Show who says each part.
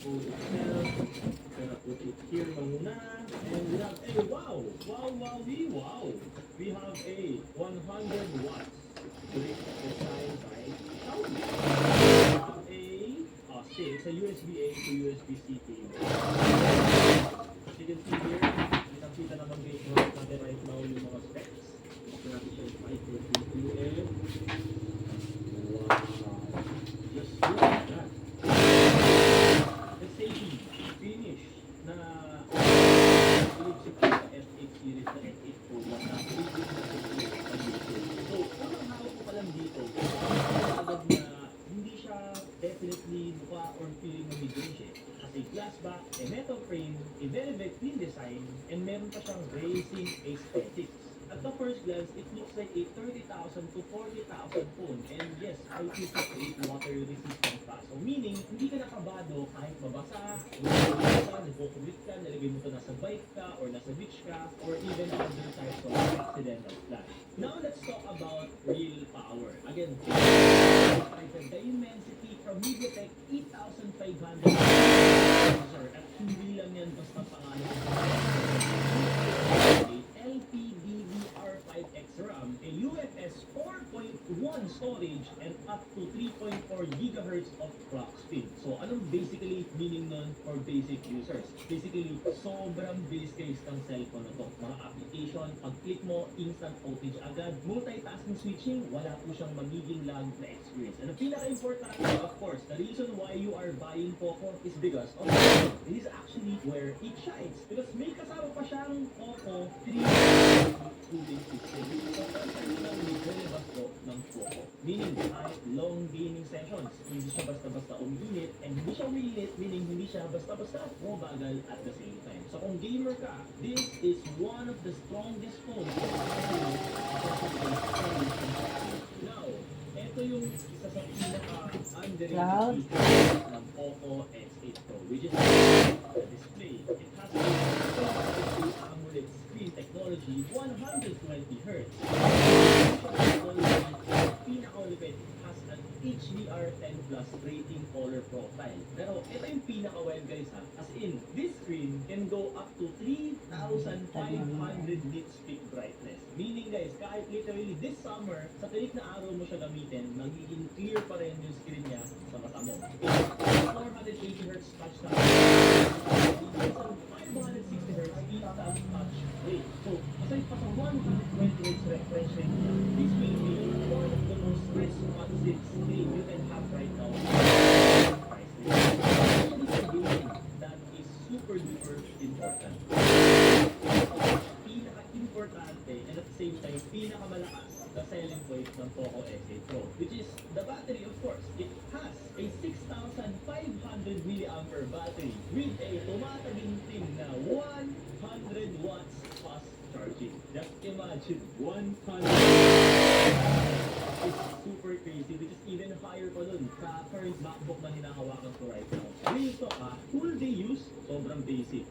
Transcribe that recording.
Speaker 1: phone itself. Gonna put it here muna. And we have a wow! Wow! We have a 100 watts brick designed by Xiaomi. We have still, it's a USB-A to USB-C cable. As you can see here, kitang-kita naman guys natin right now yung mga specs. Gusto natin siya yung 5.2M. Wow! Just look at that. The safety finish na electric sa S8 series na S8 Pro na so, unang hawak ko pa lang dito, agad na hindi siya definitely mukha or feeling na mid-range eh. Kasi glass back, a metal frame, a very clean design, and meron pa siyang racing aesthetics. At the first glance, it looks like a 30,000 to 40,000 phone. And yes, IP68 water resistant pa. So meaning, hindi ka nakabado kahit mabasa, nagkukulit ka, nalagay mo ito nasa bike ka, or nasa beach ka, or even other types of accidental flash. Now let's talk about real power. Again, the Dimensity from MediaTek 8500 processor. At hindi lang yan basta pangalan. LPDDR5X RAM, a UFS 4.1 storage, and up to 3.4 GHz of clock speed. So, anong basically meaning nun for basic users? Basically, sobrang base case ng cellphone na to. Mga application, pag-click mo, instant outage agad. Multitasking switching, wala po siyang magiging lag na experience. And ang pinaka-importante, of course, the reason why you are buying Poco is because of this is actually where it shines. Because may kasama pa siyang Poco 3 cooling system. So, ang nilabas po ng Poco. Meaning, kahit long gaming sessions, hindi siya basta-basta umiinit, and hindi siya umiinit, meaning hindi siya basta-basta bumabagal at the same time. So, kung gamer ka, this is one of the strongest phones. Now, ito yung isa sa pinaka-underrated feature ng Poco X8 Pro, which is the display. It has a AMOLED screen technology, 120 Hz. Pinaka-ulipid, it has an HDR10 Plus rating color profile. Pero ito yung pinaka-wild guys ha. As in, this screen can go up to 3,500 nits peak brightness. Meaning guys, kahit literally this summer, sa tinik na araw mo siya gamitin, magiging clear pa rin yung screen niya sa mata mo. 480 Hz touch time. 560 Hz instant touch rate. So, aside pa sa 120 Hz refresh rate niya, this will be one of the most responsive screen you can have right now. Price range. Especially for gaming, that is super duper important. Pinaka-importante and at the same time, pinakamalakas the selling point ng Poco X8 Pro, which is the battery, of course. It has a 6,500 mAh battery with a tumataginting na 100 watts fast charging. Just imagine, 100